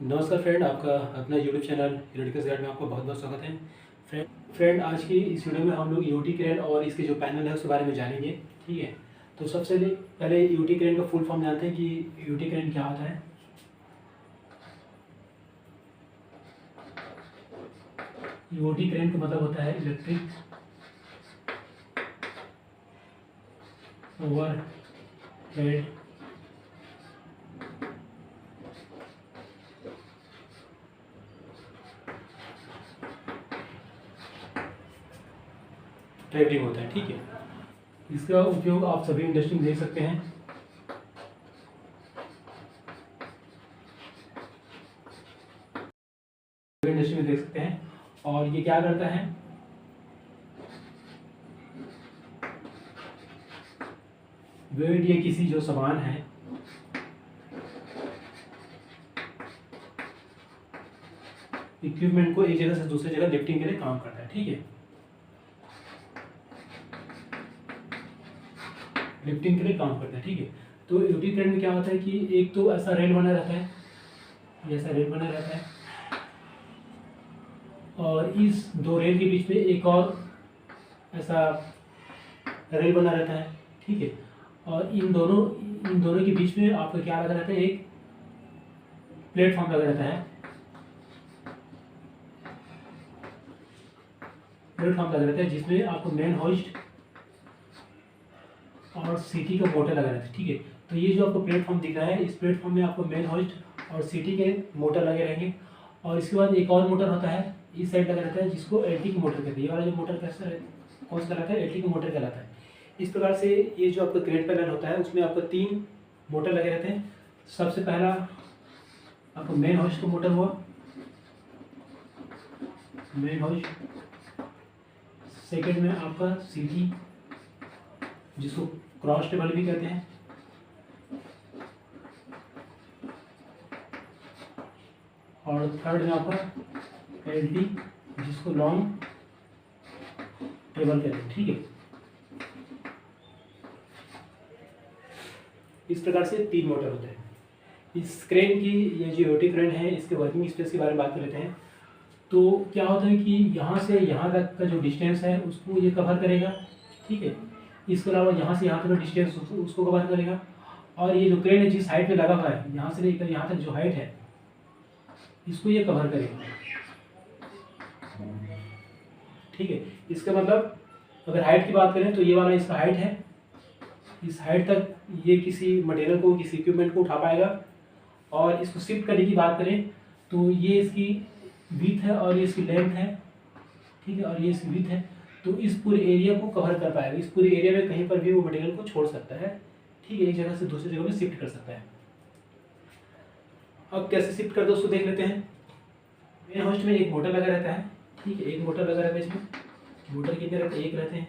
नमस्कार फ्रेंड, आपका अपना यूट्यूब चैनल इलेक्ट्रिकल गाइड में आपका बहुत बहुत स्वागत है। फ्रेंड आज की इस वीडियो में हम लोग यूटी क्रेन और इसके जो पैनल है उसके बारे में जानेंगे। ठीक है, तो सबसे पहले यूटी क्रेन का फुल फॉर्म जानते हैं कि यूटी क्रेन क्या होता है। यूटी क्रेन का मतलब होता है इलेक्ट्रिक ओवर हेड ट्रैवलिंग होता है। ठीक है, इसका उपयोग आप सभी इंडस्ट्री में देख सकते हैं। इंडस्ट्री में देख सकते हैं और ये क्या करता है, वेट या किसी जो सामान है इक्विपमेंट को एक जगह से दूसरी जगह लिफ्टिंग के लिए काम करता है। ठीक है, लिफ्टिंग के लिए काम करता है। ठीक है, तो यूटी क्रेन में क्या होता है कि एक तो ऐसा रेल बना रहता है, ये ऐसा रेल बना रहता है और इस दो रेल के बीच में एक और ऐसा रेल बना रहता है। ठीक है, और इन दोनों के बीच में आपको क्या लगा रहता है, एक प्लेटफॉर्म लगा रहता है। प्लेटफॉर्म लगा रहता है जिसमें आपको मेन होस्ट और सीटी का मोटर लगा रहता है। ठीक है, तो ये जो आपको प्लेटफॉर्म दिख रहा है, इस प्लेटफॉर्म में आपको मेन होस्ट और सीटी के मोटर लगे रहेंगे और इसके बाद एक और मोटर होता है इस साइड लगा रहता है जिसको एलटी मोटर कहते हैं। ये वाला जो मोटर कैसा है, कौन सा कहलाता है, एलटी मोटर कहलाता है। इस प्रकार से ये जो आपका क्रेन पैनल होता है उसमें आपको 3 मोटर लगे रहते हैं। सबसे पहला आपको मेन होस्ट का मोटर हुआ, मेन होस्ट। सेकेंड में आपका सीटी जिसको क्रॉस टेबल भी कहते हैं। और थर्ड में आपका एलटी जिसको लॉन्ग टेबल कहते हैं। ठीक है, इस प्रकार से 3 मोटर होते हैं। इस क्रेन की, ये जो यूटी क्रेन है, इसके वर्किंग स्पेस के बारे में बात कर लेते हैं। तो क्या होता है कि यहाँ से यहाँ तक का जो डिस्टेंस है उसको ये कवर करेगा। ठीक है, इसके अलावा यहाँ से यहाँ तक का डिस्टेंस उसको कवर करेगा और ये जो क्रेन है जिस हाइट पे लगा हुआ है, यहाँ से लेकर यहाँ तक जो हाइट है इसको ये कवर करेगा। ठीक है, इसका मतलब अगर हाइट की बात करें तो ये वाला इसका हाइट है, इस हाइट तक ये किसी मटेरियल को, किसी इक्विपमेंट को उठा पाएगा। और इसको शिफ्ट करने की बात करें तो ये इसकी विड्थ है और ये इसकी लेंथ है। ठीक है, और ये इसकी विड्थ है, तो इस पूरे एरिया को कवर कर पाएगा। इस पूरे एरिया में कहीं पर भी वो मटेरियल को छोड़ सकता है। ठीक है, एक जगह से दूसरी जगह में शिफ्ट कर सकता है। अब कैसे शिफ्ट कर दो उसको देख लेते हैं। मेन होस्ट में एक मोटर लगा रहता है। ठीक है, एक मोटर लगा रहता है। इसमें मोटर कितने रहते हैं, एक रहते हैं।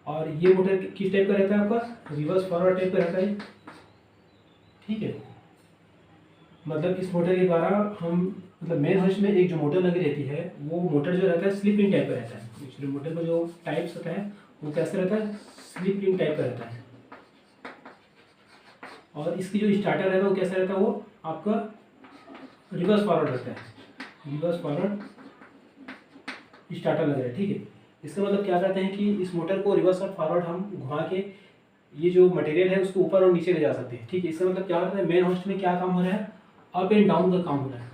और ये मोटर किस टाइप का रहता है, आपका रिवर्स फॉरवर्ड टाइप का रहता है। ठीक है, मतलब इस मोटर के द्वारा हम, मतलब मेन होस्ट में एक जो मोटर लगी रहती है वो मोटर जो रहता है स्लिप-इन टाइप का रहता है। एक्चुअली मोटर का जो टाइप्स होता है वो कैसे रहता है, स्लिप-इन टाइप का रहता है। और इसकी जो स्टार्टर रहता है वो कैसा रहता है, वो आपका रिवर्स फॉरवर्ड रहता है। रिवर्स फॉरवर्ड स्टार्टर लग रहा है। ठीक है, इसका मतलब क्या कहते हैं कि इस मोटर को रिवर्स और फॉरवर्ड हम घुमा के ये जो मटेरियल है उसको ऊपर और नीचे ले जा सकते हैं। ठीक है, इसका मतलब क्या होता है, मेन होस्ट में क्या काम हो रहा है, अप एंड डाउन का काम हो रहा है।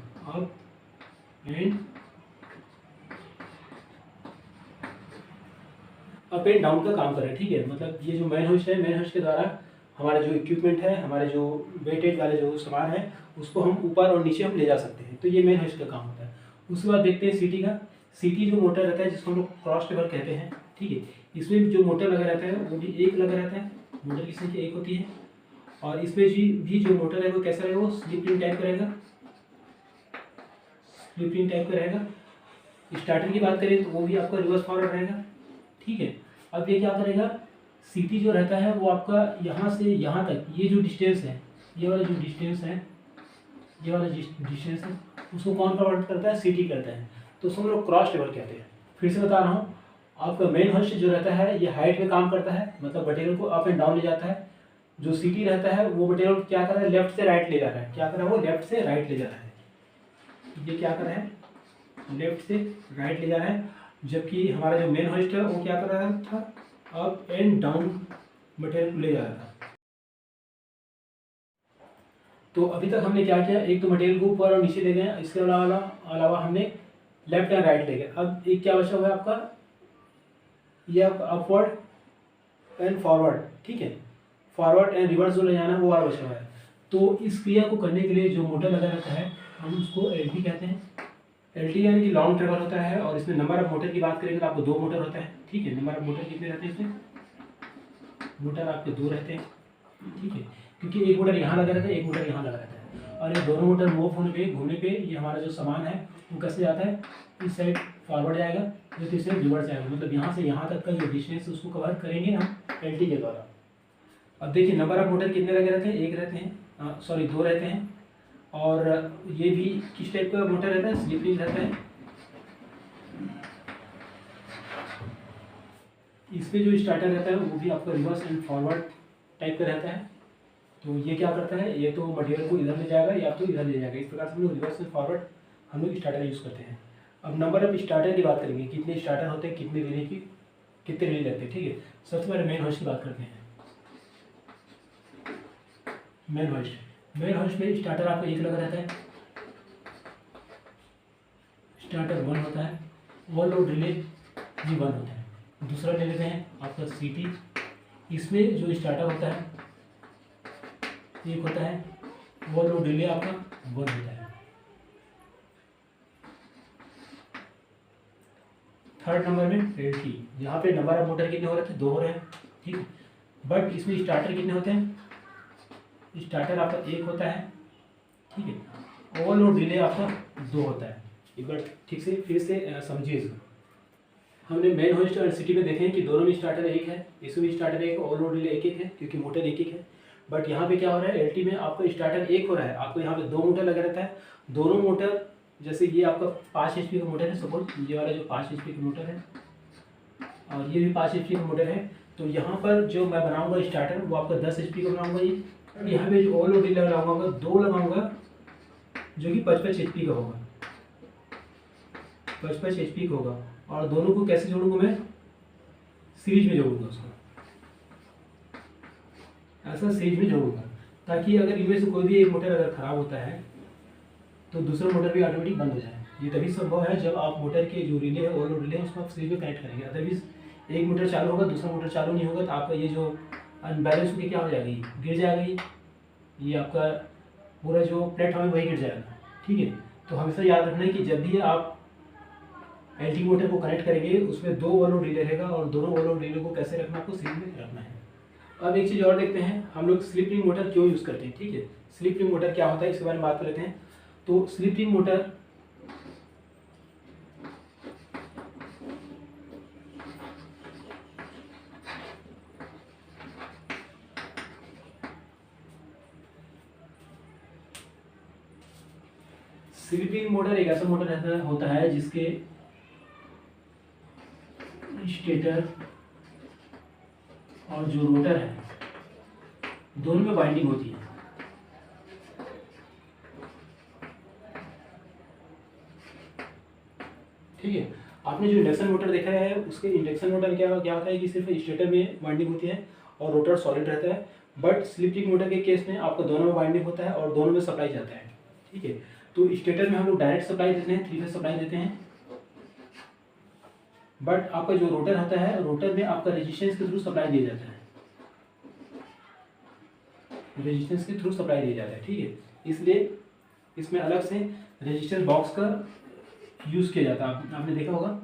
अप एंड डाउन का काम कर रहा है। ठीक है, मतलब ये जो मेन होस्ट है, मेन होस्ट के द्वारा हमारा जो इक्विपमेंट है, हमारे जो वेटेज वाले जो सामान है उसको हम ऊपर और नीचे हम ले जा सकते हैं। तो ये मेन होस्ट का काम होता है। उसके बाद देखते हैं सीटी का। सीटी जो मोटर रहता है जिसको हम लोग क्रॉस टेबल कहते हैं। ठीक है, इसमें जो मोटर लगा रहता है वो भी एक लगा रहता है। मोटर की संख्या एक होती है और इसमें भी जो मोटर है वो कैसा रहेगा, वो स्लिप-इन टाइप का रहेगा। स्लिप-इन टाइप का रहेगा। स्टार्टर की बात करें तो वो भी आपका रिवर्स फॉरवर्ड रहेगा। ठीक है, अब ये क्या करेगा, सीटी जो रहता है वो आपका यहाँ से यहाँ तक ये जो डिस्टेंस है, ये वाला जो डिस्टेंस है, ये वाला डिस्टेंस है उसको कौन कन्वर्ट करता है, सीटी करता है। तो उसको हम लोग क्रॉस टेबल कहते हैं। फिर से बता रहा हूँ, आपका मेन होस्ट जो रहता है ये हाइट में काम करता है, मतलब मटेरियल को अप एंड डाउन ले जाता है। जो सीटी रहता है वो मटेरियल क्या कर रहा है, लेफ्ट से राइट ले जा रहा है। क्या कर रहा है, वो लेफ्ट से राइट ले जा रहा है। ये क्या कर रहा है, लेफ्ट से राइट ले जा रहा है, जबकि हमारा जो मेन होस्ट है वो क्या कर रहा था, अप एंड डाउन मटेरियल को ले जा रहा था। तो अभी तक हमने क्या किया, एक तो मटेरियल को ऊपर और नीचे ले गए, इसके अलावा हमने लेफ्ट एंड राइट ले गए। अब एक क्या बचा हुआ है आपका, ये अपवर्ड एंड फॉरवर्ड, ठीक है, फॉरवर्ड एंड रिवर्स जो ले जाना है वो वाला बचा हुआ है। तो इस क्रिया को करने के लिए जो मोटर लगा रहता है हम उसको एलटी कहते हैं। एलटी यानी कि लॉन्ग ट्रेवल होता है, और इसमें नंबर ऑफ मोटर की बात करेंगे तो आपको 2 मोटर होता है, ठीक है। नंबर ऑफ मोटर कितने रहते हैं इसमें, मोटर आपके 2 रहते हैं, ठीक है, क्योंकि एक मोटर यहाँ लगा रहता है, एक मोटर यहाँ लगा रहता है, और ये दोनों मोटर मूव होने पे, घूमने पे ये हमारा जो सामान है वो कैसे जाता है, इस साइड फॉरवर्ड जाएगा, जो इस साइड रिवर्स जाएगा, मतलब यहाँ से यहाँ तक का जो डिस्टेंस उसको कवर करेंगे हम एलटी के द्वारा। अब देखिए नंबर ऑफ मोटर कितने लगे रहते हैं, एक रहते हैं, सॉरी 2 रहते हैं, और ये भी किस टाइप का मोटर रहता है, स्लिप रिंग रहता है। इसमें जो स्टार्टर रहता है वो भी आपका रिवर्स एंड फॉरवर्ड टाइप का रहता है। तो ये क्या करता है, ये तो मटेरियल को इधर ले जाएगा या तो इधर ले जाएगा, इस प्रकार से हम लोग रिवर्स एंड फॉरवर्ड हम लोग स्टार्टर यूज़ करते हैं। अब नंबर ऑफ स्टार्टर की बात करेंगे, कितने स्टार्टर होते हैं, कितने रिले लगते हैं, ठीक है। सबसे पहले मेन होस्ट की बात करते हैं। मेन होस्ट में स्टार्टर आपका एक लगा रहता है, स्टार्टर 1 होता है, ओवरलोड रिले भी 1 होता है। दूसरा ले लेते हैं आपका सीटी, इसमें जो स्टार्टर होता है एक होता है, ओवरलोड रिले आपका 1 होता है। थर्ड नंबर में एलटी, यहाँ पे नंबर ऑफ मोटर कितने हो रहे थे, 2 हो रहे हैं, ठीक है। बट इसमें स्टार्टर कितने होते हैं, स्टार्टर आपका 1 होता है, ठीक है। ओवरलोड रिले आपका 2 होता है। एक बार ठीक से फिर से समझिए इसको। हमने मेन होस्ट और सिटी में देखे हैं कि दोनों में स्टार्टर 1 है, इसमें भी स्टार्टर 1, ओवरलोड रिले 1 है, क्योंकि मोटर 1 है। बट यहाँ पे क्या हो रहा है, एलटी में आपको स्टार्टर 1 हो रहा है, आपको यहाँ पे 2 मोटर लगा रहता है। दोनों मोटर, जैसे ये आपका 5 HP का मोटर है, सपोज ये वाला जो 5 HP का मोटर है और ये भी 5 HP का मोटर है, तो यहाँ पर जो मैं बनाऊंगा स्टार्टर वो आपका 10 HP का बनाऊंगा ये, और यहाँ पे जो ओवरलोड रिले लगाऊंगा 2 लगाऊंगा जो कि 55 HP का होगा, 55 HP का होगा। और दोनों को कैसे जोड़ूंगा मैं, सीरीज में जोड़ूंगा उसको, ऐसा सीरीज में जोड़ूंगा, ताकि अगर इनमें से कोई भी एक मोटर अगर ख़राब होता है तो दूसरा मोटर भी ऑटोमेटिक बंद हो जाए। ये तभी संभव है जब आप मोटर के जो रिले है, ओवरलोड रिले है, उसको आप सीरीज में कनेक्ट करेंगे। अदरवाइज एक मोटर चालू होगा, दूसरा मोटर चालू नहीं होगा, तो आपका ये जो अनबैलेंस होकर क्या हो जाएगी, गिर जाएगी, ये आपका पूरा जो प्लेटफॉर्म है वही गिर जाएगा, ठीक है। तो हमेशा याद रखना है कि जब भी आप एलटी मोटर को कनेक्ट करेंगे उसमें 2 ओवरलोड रिले रहेगा, और दोनों ओवरलोड रिले को कैसे रखना, आपको सीरीज में रखना है। अब एक चीज़ और देखते हैं, हम लोग स्लिप रिंग मोटर क्यों यूज़ करते हैं, ठीक है। स्लिप रिंग मोटर क्या होता है इसके बारे में बात कर लेते हैं। तो slip ring motor slip ring motor एक ऐसा मोटर होता है जिसके स्टेटर और जो रोटर है दोनों में वाइंडिंग होती है, ठीक है। आपने जो इंडक्शन मोटर देखा है उसके इंडक्शन मोटर क्या होता है कि सिर्फ स्टेटर में वाइंडिंग होती है और रोटर सॉलिड रहता है। बट स्लिप रिंग मोटर के केस में आपको दोनों में वाइंडिंग होता है और दोनों में सप्लाई जाता है, ठीक है। तो स्टेटर में हम लोग डायरेक्ट सप्लाई देते हैं, 3 फेज सप्लाई देते हैं। बट आपका जो रोटर होता है, रोटर में आपका रेजिस्टेंस के थ्रू सप्लाई दिया जाता है, रेजिस्टेंस के थ्रू सप्लाई दिया जाता है, ठीक है। इसलिए इसमें अलग से रेजिस्टेंस बॉक्स का यूज़ किया जाता है। आपने देखा होगा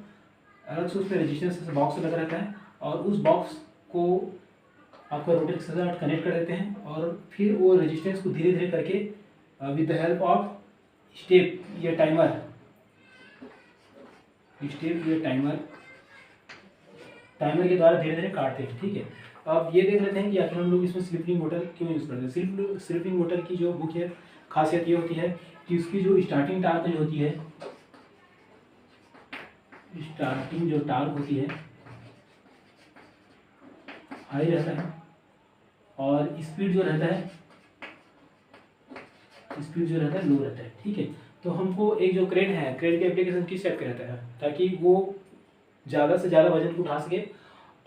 अलग से उसमें रेजिस्टेंस बॉक्स लगा रहता है, और उस बॉक्स को आपका रोटर के साथ कनेक्ट कर देते हैं, और फिर वो रेजिस्टेंस को धीरे धीरे करके with the help of step या टाइमर, टाइमर के द्वारा धीरे धीरे काटते हैं, ठीक है। अब ये देख लेते हैं कि आखिर हम लोग इसमें स्लिप रिंग मोटर क्यों यूज़ करते हैं। स्लिप रिंग मोटर की जो मुख्य खासियत ये होती है कि उसकी जो स्टार्टिंग टार्क जो होती है, स्टार्टिंग जो टार्क होती है हाई रहता है, और स्पीड जो रहता है लो रहता है, ठीक है। तो हमको एक जो क्रेन है, क्रेन की एप्लीकेशन किस टाइप का रहता है, ताकि वो ज़्यादा से ज़्यादा वजन को उठा सके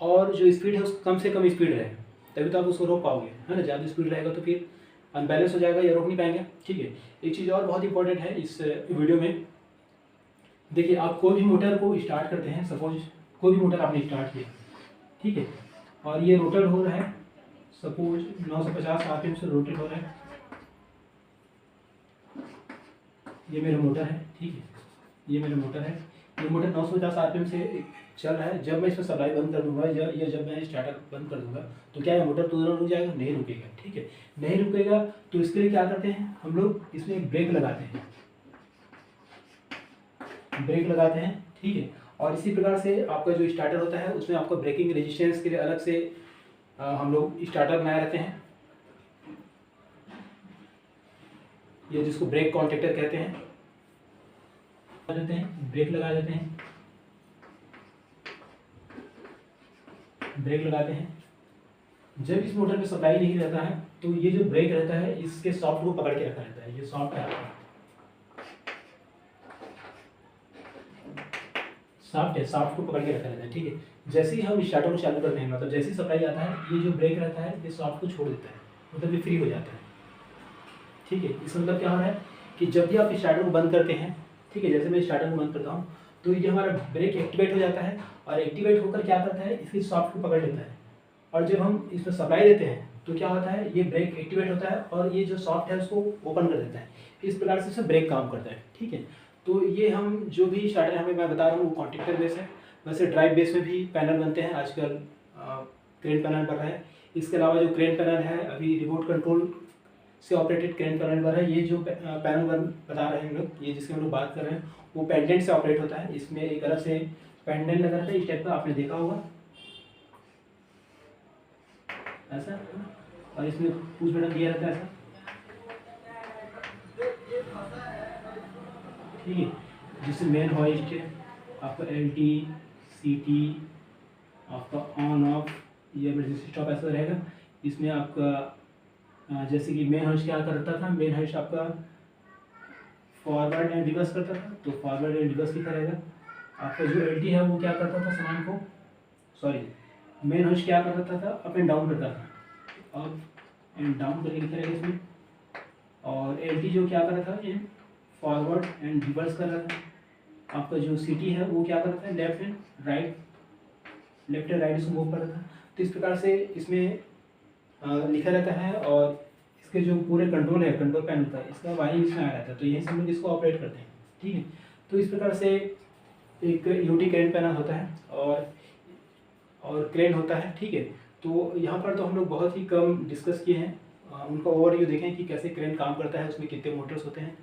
और जो स्पीड है उस कम से कम स्पीड रहे, तभी तो आप उसको रोक पाओगे, है ना। ज़्यादा स्पीड रहेगा तो फिर अनबैलेंस हो जाएगा या रोक नहीं पाएंगे, ठीक है। एक चीज़ और बहुत इंपॉर्टेंट है इस वीडियो में, देखिए आप कोई भी मोटर को स्टार्ट करते हैं, सपोज कोई भी मोटर आपने स्टार्ट किया, ठीक है, और ये रोटर हो रहा है, सपोज 950 आरपीएम से रोटेट हो रहा है, ये मेरा मोटर है, ठीक है, ये मेरा मोटर है, ये मोटर 950 आरपीएम से चल रहा है। जब मैं इसमें सप्लाई बंद कर दूंगा या जब मैं स्टार्टर बंद कर दूंगा तो क्या है, मोटर तुरंत रुक जाएगा? नहीं रुकेगा, ठीक है, नहीं रुकेगा। तो इसके लिए क्या करते हैं हम लोग, इसमें एक ब्रेक लगाते हैं, ब्रेक लगाते हैं, ठीक है। और इसी प्रकार से आपका जो स्टार्टर होता है उसमें आपको ब्रेकिंग रेजिस्टेंस के लिए अलग से हम लोग स्टार्टर बनाए रहते हैं, ये जिसको ब्रेक कॉन्टैक्टर कहते हैं, ब्रेक लगा देते हैं, ब्रेक लगाते हैं। जब इस मोटर में सप्लाई नहीं रहता है तो ये जो ब्रेक रहता है इसके सॉफ्ट को पकड़ के रखा रहता है, ये सॉफ्ट है, सॉफ्ट है, सॉफ्ट को पकड़ के रखा रहता है, ठीक है। जैसे ही हम स्टार्टर को चालू करते हैं, मतलब जैसे ही सप्लाई आता है, ये जो ब्रेक रहता है ये सॉफ्ट को छोड़ देता है, मतलब ये फ्री हो जाता है, ठीक है। इसका मतलब क्या हो रहा है कि जब भी आप स्टार्टर को बंद करते हैं, ठीक है, जैसे मैं स्टार्टर को बंद करता हूँ तो ये हमारा ब्रेक एक्टिवेट हो जाता है, और एक्टिवेट होकर क्या करता है, इसकी सॉफ्ट को पकड़ लेता है, और जब हम इसमें सप्लाई देते हैं तो क्या होता है, ये ब्रेक एक्टिवेट होता है और ये जो सॉफ्ट है उसको ओपन कर देता है। इस प्रकार से इसमें ब्रेक काम करता है, ठीक है। तो ये हम जो भी स्टार्टर हमें मैं बता रहा हूँ वो कॉन्टैक्टर बेस है। वैसे ड्राइव बेस में भी पैनल बनते हैं आजकल, क्रेन पैनल बन रहा है। इसके अलावा जो क्रेन पैनल है अभी रिमोट कंट्रोल से ऑपरेटेड क्रेन पैनल बन रहा है। ये जो पैनल बता रहे हैं हम लोग, ये जिसके हम लोग बात कर रहे हैं वो पेंडेंट से ऑपरेट होता है। इसमें एक अलग से पेंडेंट लगा रहता है, इस टाइप का आपने देखा होगा ऐसा, और इसमें पुश बटन दिया रहता है ऐसा, ठीक है, जिससे मेन हॉइस्ट आपका LT CT आपका ऑन ऑफ या इमरजेंसी स्टॉप ऐसा रहेगा। इसमें आपका जैसे कि मेन हॉइस्ट क्या करता था, मेन हॉइस्ट आपका फॉरवर्ड एंड रिवर्स करता था, तो फॉरवर्ड एंड रिवर्स लिखा रहेगा। आपका जो LT है वो क्या करता था, सामान को, सॉरी, मेन हॉइस्ट क्या करता था, अप एंड डाउन करता था, अप एंड डाउन करके लिखा रहेगा इसमें। और LT जो क्या कर रहा था, ये फॉरवर्ड एंड रिवर्स कर रहा था। आपका जो CT है वो क्या कर रहा था, left and right, left and right इसको मूव कर रहा था। तो इस प्रकार से इसमें लिखा रहता है, और इसके जो पूरे कंट्रोल है, कंट्रोल पैनल था, इसका वायरिंग इसमें आ रहता है, तो यही से हम लोग इसको ऑपरेट करते हैं, ठीक है। तो इस प्रकार से एक UT क्रेन पैनल होता है और क्रेन होता है, ठीक है। तो यहाँ पर तो हम लोग बहुत ही कम डिस्कस किए हैं, उनका ओवरव्यू देखें कि कैसे क्रेन काम करता है, उसमें कितने मोटर्स होते हैं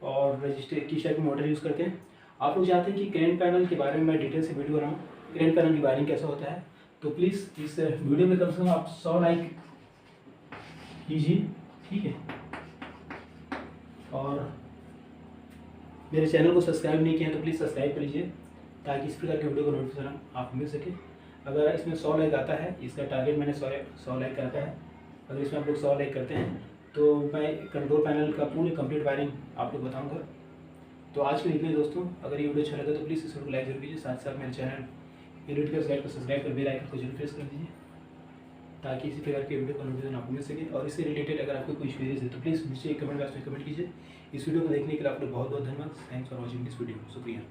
और रजिस्टर किस टाइप के मोटर यूज़ करते हैं। आप लोग चाहते हैं कि क्रेन पैनल के बारे में मैं डिटेल से वीडियो बनाऊँ, क्रेन पैनल की वायरिंग कैसा होता है, तो प्लीज़ इस वीडियो में कम से कम आप 100 लाइक कीजिए, ठीक है। और मेरे चैनल को सब्सक्राइब नहीं किया है तो प्लीज़ सब्सक्राइब कर लीजिए, ताकि इस प्रकार की वीडियो को नोटिफिकेशन आपको मिल सके। अगर इसमें 100 लाइक आता है, इसका टारगेट मैंने 100 लाइक आता है, अगर इसमें आप लोग 100 लाइक करते हैं तो मैं कंट्रोल पैनल का पूरी कंप्लीट वायरिंग आप लोग बताऊँगा। तो आज के लिए इतने दोस्तों, अगर ये वीडियो अच्छा लगा तो प्लीज़ इस वीडियो को लाइक जरूर कीजिए, साथ साथ मेरे चैनल एलिटिकल्स गाइड को सब्सक्राइब कर बेल आइकन को जरूर प्रेस कर दीजिए, ताकि इसी प्रकार के वीडियो का नोटिफिकेशन आपको मिल सके। और इससे रिलेटेड अगर आपको कोई क्वेरीज है तो प्लीज़ नीचे कमेंट बॉक्स में कमेंट कीजिए। इस वीडियो को देखने के लिए आप लोग बहुत बहुत धन्यवाद। Thanks for watching this video, शुक्रिया।